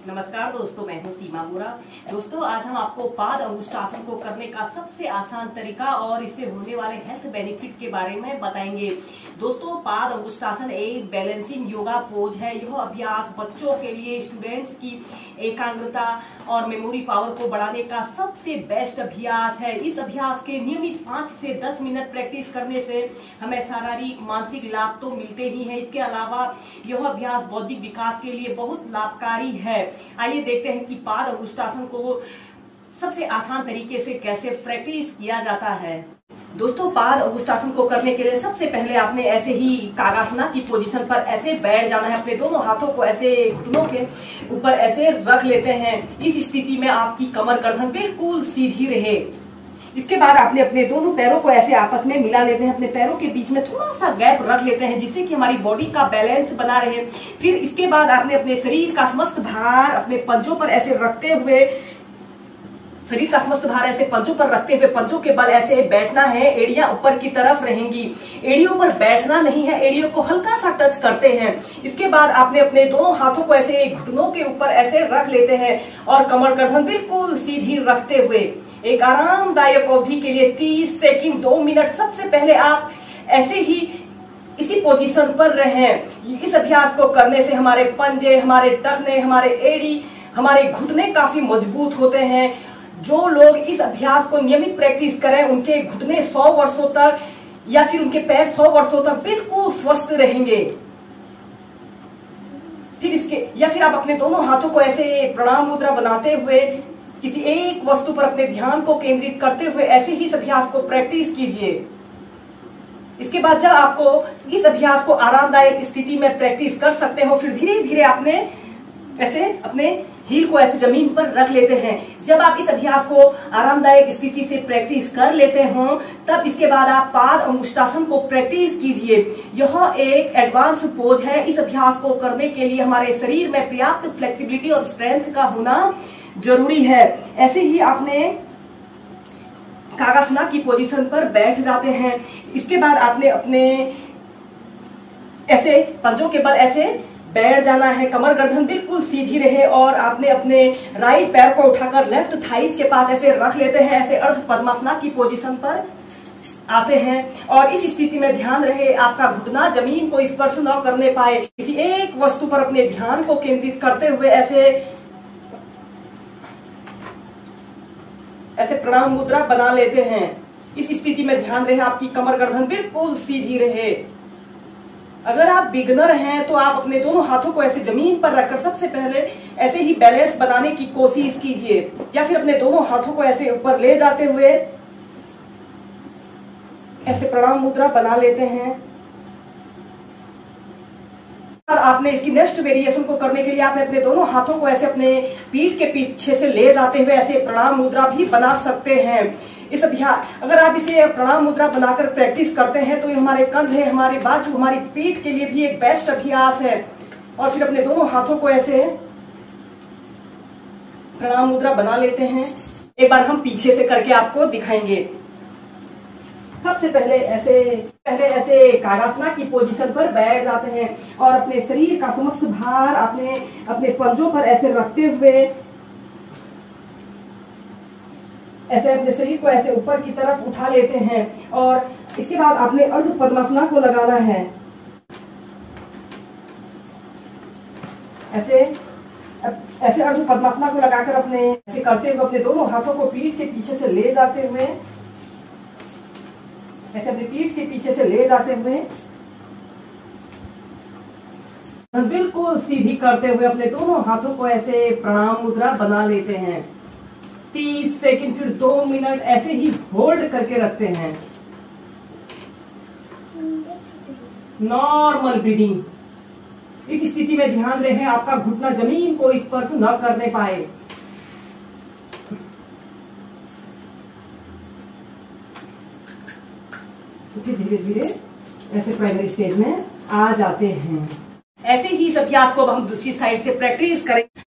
नमस्कार दोस्तों, मैं हूं सीमा बोरा। दोस्तों, आज हम आपको पाद अंगुष्ठासन को करने का सबसे आसान तरीका और इससे होने वाले हेल्थ बेनिफिट के बारे में बताएंगे। दोस्तों, पाद अंगुष्ठासन एक बैलेंसिंग योगा पोज है। यह अभ्यास बच्चों के लिए, स्टूडेंट्स की एकाग्रता और मेमोरी पावर को बढ़ाने का सबसे बेस्ट अभ्यास है। इस अभ्यास के नियमित 5 से 10 मिनट प्रैक्टिस करने से हमें शारीरिक मानसिक लाभ तो मिलते ही है। इसके अलावा यह अभ्यास बौद्धिक विकास के लिए बहुत लाभकारी है। आइए देखते हैं कि पाद अंगुष्ठासन को सबसे आसान तरीके से कैसे प्रैक्टिस किया जाता है। दोस्तों, पाद अंगुष्ठासन को करने के लिए सबसे पहले आपने ऐसे ही कागासना की पोजीशन पर ऐसे बैठ जाना है। अपने दोनों हाथों को ऐसे घुटनों के ऊपर ऐसे रख लेते हैं। इस स्थिति में आपकी कमर गर्दन बिल्कुल सीधी रहे। इसके बाद आपने अपने दोनों पैरों को ऐसे आपस में मिला लेते हैं। अपने पैरों के बीच में थोड़ा सा गैप रख लेते हैं जिससे कि हमारी बॉडी का बैलेंस बना रहे। फिर इसके बाद आपने अपने शरीर का समस्त भार अपने पंजों पर ऐसे रखते हुए, शरीर का समस्त भार ऐसे पंजों पर रखते हुए पंजों के बल ऐसे बैठना है। एड़ियां ऊपर की तरफ रहेंगी। एड़ियों पर बैठना नहीं है, एड़ियों को हल्का सा टच करते हैं। इसके बाद आपने अपने दोनों हाथों को ऐसे घुटनों के ऊपर ऐसे रख लेते हैं और कमर गर्दन बिल्कुल सीधी रखते हुए एक आरामदायक अवधि के लिए 30 सेकंड 2 मिनट सबसे पहले आप ऐसे ही इसी पोजीशन पर रहें। इस अभ्यास को करने से हमारे पंजे, हमारे टखने, हमारे एड़ी, हमारे घुटने काफी मजबूत होते हैं। जो लोग इस अभ्यास को नियमित प्रैक्टिस करें उनके घुटने 100 वर्षों तक या फिर उनके पैर 100 वर्षों तक बिल्कुल स्वस्थ रहेंगे। फिर आप अपने दोनों हाथों को ऐसे प्रणाम मुद्रा बनाते हुए किसी एक वस्तु पर अपने ध्यान को केंद्रित करते हुए ऐसे ही इस अभ्यास को प्रैक्टिस कीजिए। इसके बाद जब आपको इस अभ्यास को आरामदायक स्थिति में प्रैक्टिस कर सकते हो, फिर धीरे धीरे आपने ऐसे अपने हील को ऐसे जमीन पर रख लेते हैं। जब आप इस अभ्यास को आरामदायक स्थिति से प्रैक्टिस कर लेते हो, तब इसके बाद आप पाद अंगुष्ठासन को प्रैक्टिस कीजिए। यह एक एडवांस पोज है। इस अभ्यास को करने के लिए हमारे शरीर में पर्याप्त फ्लेक्सिबिलिटी और स्ट्रेंथ का होना जरूरी है। ऐसे ही आपने कागासना की पोजीशन पर बैठ जाते हैं। इसके बाद आपने अपने ऐसे पंजों के बल ऐसे बैठ जाना है। कमर गर्दन बिल्कुल सीधी रहे और आपने अपने राइट पैर को उठाकर लेफ्ट थाइज के पास ऐसे रख लेते हैं। ऐसे अर्ध पद्मासना की पोजीशन पर आते हैं और इस स्थिति में ध्यान रहे आपका घुटना जमीन को स्पर्श न करने पाए। किसी एक वस्तु पर अपने ध्यान को केंद्रित करते हुए ऐसे प्रणाम मुद्रा बना लेते हैं। इस स्थिति में ध्यान रहे आपकी कमर गर्दन बिल्कुल सीधी रहे। अगर आप बिगनर हैं तो आप अपने दोनों हाथों को ऐसे जमीन पर रखकर सबसे पहले ऐसे ही बैलेंस बनाने की कोशिश कीजिए, या फिर अपने दोनों हाथों को ऐसे ऊपर ले जाते हुए ऐसे प्रणाम मुद्रा बना लेते हैं। और आपने इसकी नेक्स्ट वेरिएशन को करने के लिए आपने अपने दोनों हाथों को ऐसे अपने पीठ के पीछे से ले जाते हुए ऐसे प्रणाम मुद्रा भी बना सकते हैं। इस अभ्यास अगर आप इसे प्रणाम मुद्रा बनाकर प्रैक्टिस करते हैं तो ये हमारे कंधे, हमारे बाजू, हमारी पीठ के लिए भी एक बेस्ट अभ्यास है। और फिर अपने दोनों हाथों को ऐसे प्रणाम मुद्रा बना लेते हैं। एक बार हम पीछे से करके आपको दिखाएंगे। सबसे पहले ऐसे कागासना की पोजीशन पर बैठ जाते हैं और अपने शरीर का समस्त भार अपने पंजों पर ऐसे रखते हुए ऐसे अपने शरीर को ऐसे ऊपर की तरफ उठा लेते हैं। और इसके बाद आपने अर्ध पद्मासना को लगाना है। ऐसे अर्ध पद्मासना को लगाकर अपने ऐसे करते हुए अपने दोनों हाथों को पीठ के पीछे से ले जाते हुए ऐसे अपनी पीठ के पीछे से ले जाते हुए बिल्कुल सीधी करते हुए अपने दोनों हाथों को ऐसे प्रणाम मुद्रा बना लेते हैं। 30 सेकंड फिर 2 मिनट ऐसे ही होल्ड करके रखते हैं। Normal breathing. इस स्थिति में ध्यान रहे आपका घुटना जमीन को स्पर्श न करने पाए। धीरे धीरे ऐसे प्राइमरी स्टेज में आ जाते हैं। ऐसे ही इस अभ्यास को हम दूसरी साइड से प्रैक्टिस करें।